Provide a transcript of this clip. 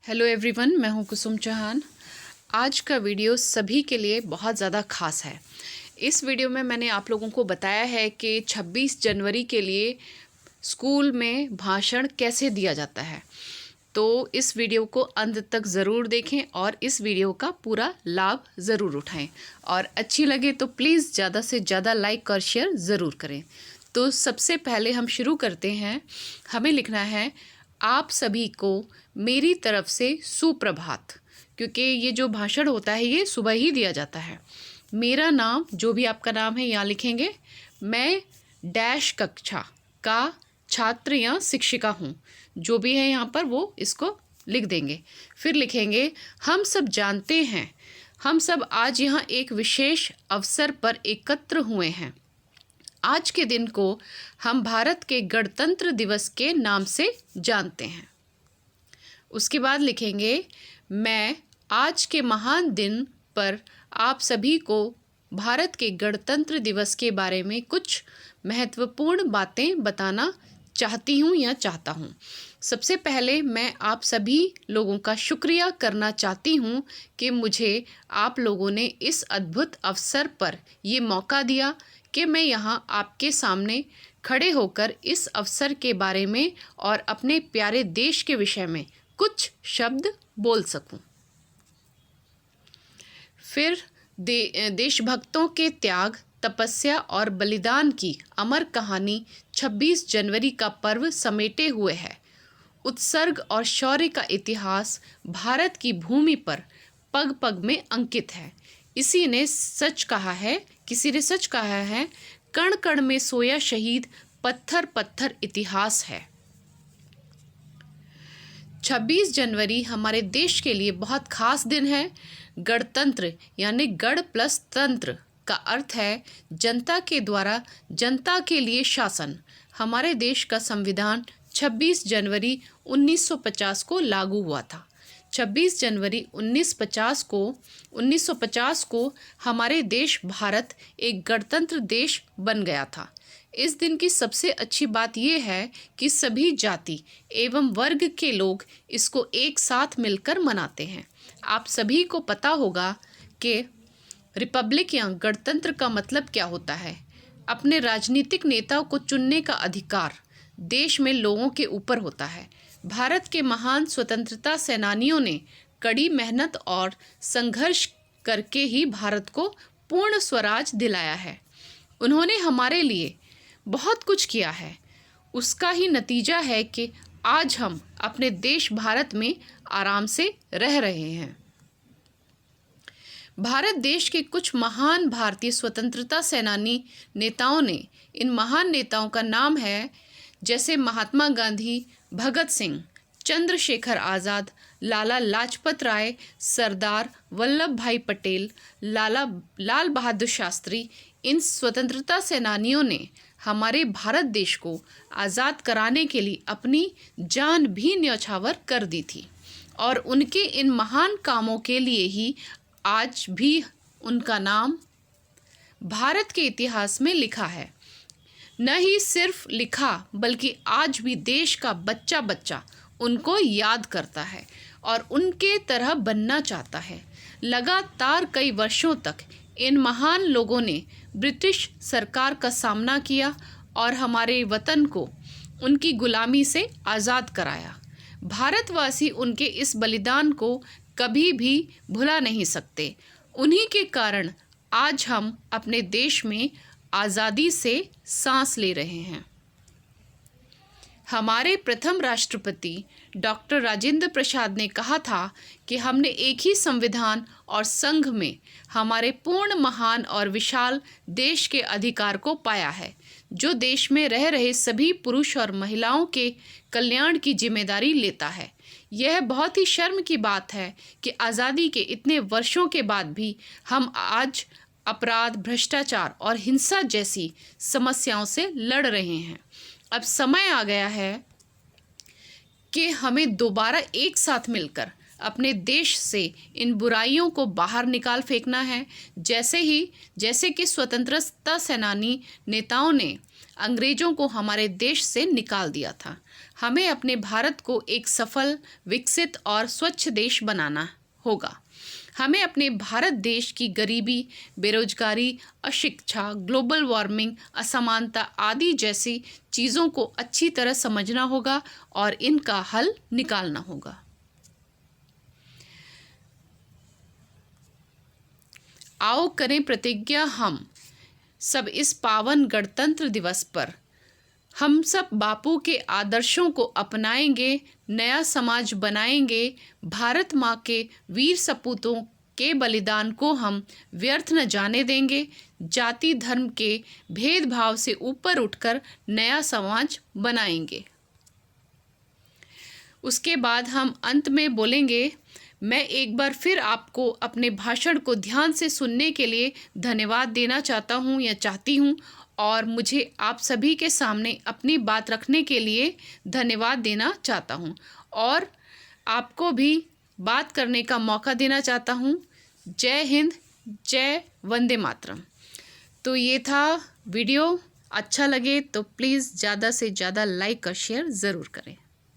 Hello everyone, मैं हूं कुसुम चौहान। आज का वीडियो सभी के लिए बहुत ज़्यादा खास है। इस वीडियो में मैंने आप लोगों को बताया है कि 26 जनवरी के लिए स्कूल में भाषण कैसे दिया जाता है। तो इस वीडियो को अंत तक ज़रूर देखें और इस वीडियो का पूरा लाभ ज़रूर उठाएं। और अच्छी लगे तो प्लीज़ ज़्यादा से ज़्यादा लाइक और शेयर ज़रूर करें। तो सबसे पहले हम शुरू करते हैं। हमें लिखना है आप सभी को मेरी तरफ से सुप्रभात, क्योंकि ये जो भाषण होता है ये सुबह ही दिया जाता है। मेरा नाम, जो भी आपका नाम है यहाँ लिखेंगे। मैं डैश कक्षा का छात्र या शिक्षिका हूँ, जो भी है यहाँ पर वो इसको लिख देंगे। फिर लिखेंगे हम सब जानते हैं, हम सब आज यहाँ एक विशेष अवसर पर एकत्र हुए हैं। आज के दिन को हम भारत के गणतंत्र दिवस के नाम से जानते हैं। उसके बाद लिखेंगे मैं आज के महान दिन पर आप सभी को भारत के गणतंत्र दिवस के बारे में कुछ महत्वपूर्ण बातें बताना चाहती हूँ या चाहता हूँ। सबसे पहले मैं आप सभी लोगों का शुक्रिया करना चाहती हूँ कि मुझे आप लोगों ने इस अद्भुत अवसर पर ये मौका दिया कि मैं यहाँ आपके सामने खड़े होकर इस अवसर के बारे में और अपने प्यारे देश के विषय में कुछ शब्द बोल सकूं। फिर देशभक्तों के त्याग, तपस्या और बलिदान की अमर कहानी 26 जनवरी का पर्व समेटे हुए है। उत्सर्ग और शौर्य का इतिहास भारत की भूमि पर पग पग में अंकित है। किसी ने सच कहा है, कण कण में सोया शहीद, पत्थर पत्थर इतिहास है। 26 जनवरी हमारे देश के लिए बहुत खास दिन है। गणतंत्र यानी गण प्लस तंत्र का अर्थ है जनता के द्वारा जनता के लिए शासन। हमारे देश का संविधान 26 जनवरी 1950 को लागू हुआ था। 26 जनवरी 1950 को हमारे देश भारत एक गणतंत्र देश बन गया था। इस दिन की सबसे अच्छी बात यह है कि सभी जाति एवं वर्ग के लोग इसको एक साथ मिलकर मनाते हैं। आप सभी को पता होगा कि रिपब्लिक या गणतंत्र का मतलब क्या होता है। अपने राजनीतिक नेताओं को चुनने का अधिकार देश में लोगों के ऊपर होता है। भारत के महान स्वतंत्रता सेनानियों ने कड़ी मेहनत और संघर्ष करके ही भारत को पूर्ण स्वराज दिलाया है। उन्होंने हमारे लिए बहुत कुछ किया है। उसका ही नतीजा है कि आज हम अपने देश भारत में आराम से रह रहे हैं। भारत देश के कुछ महान भारतीय स्वतंत्रता सेनानी नेताओं ने, इन महान नेताओं का नाम है जैसे महात्मा गांधी, भगत सिंह, चंद्रशेखर आज़ाद, लाला लाजपत राय, सरदार वल्लभ भाई पटेल, लाल बहादुर शास्त्री। इन स्वतंत्रता सेनानियों ने हमारे भारत देश को आज़ाद कराने के लिए अपनी जान भी न्यौछावर कर दी थी। और उनके इन महान कामों के लिए ही आज भी उनका नाम भारत के इतिहास में लिखा है। न ही सिर्फ लिखा बल्कि आज भी देश का बच्चा बच्चा उनको याद करता है और उनके तरह बनना चाहता है। लगातार कई वर्षों तक इन महान लोगों ने ब्रिटिश सरकार का सामना किया और हमारे वतन को उनकी गुलामी से आज़ाद कराया। भारतवासी उनके इस बलिदान को कभी भी भुला नहीं सकते। उन्हीं के कारण आज हम अपने देश में आज़ादी से सांस ले रहे हैं। हमारे प्रथम राष्ट्रपति डॉक्टर राजेंद्र प्रसाद ने कहा था कि हमने एक ही संविधान और संघ में हमारे पूर्ण, महान और विशाल देश के अधिकार को पाया है, जो देश में रह रहे सभी पुरुष और महिलाओं के कल्याण की जिम्मेदारी लेता है। यह बहुत ही शर्म की बात है कि आज़ादी के इतने वर्षों के बाद भी हम आज अपराध, भ्रष्टाचार और हिंसा जैसी समस्याओं से लड़ रहे हैं। अब समय आ गया है कि हमें दोबारा एक साथ मिलकर अपने देश से इन बुराइयों को बाहर निकाल फेंकना है। जैसे कि स्वतंत्रता सेनानी नेताओं ने अंग्रेजों को हमारे देश से निकाल दिया था। हमें अपने भारत को एक सफल, विकसित और स्वच्छ देश बनाना होगा। हमें अपने भारत देश की गरीबी, बेरोजगारी, अशिक्षा, ग्लोबल वार्मिंग, असमानता आदि जैसी चीज़ों को अच्छी तरह समझना होगा और इनका हल निकालना होगा। आओ करें प्रतिज्ञा हम सब इस पावन गणतंत्र दिवस पर। हम सब बापू के आदर्शों को अपनाएंगे, नया समाज बनाएंगे। भारत माँ के वीर सपूतों के बलिदान को हम व्यर्थ न जाने देंगे। जाति धर्म के भेदभाव से ऊपर उठकर नया समाज बनाएंगे। उसके बाद हम अंत में बोलेंगे, मैं एक बार फिर आपको अपने भाषण को ध्यान से सुनने के लिए धन्यवाद देना चाहता हूँ या चाहती हूँ, और मुझे आप सभी के सामने अपनी बात रखने के लिए धन्यवाद देना चाहता हूँ और आपको भी बात करने का मौका देना चाहता हूँ। जय हिंद, जय वंदे मातरम। तो ये था वीडियो। अच्छा लगे तो प्लीज़ ज़्यादा से ज़्यादा लाइक और शेयर ज़रूर करें।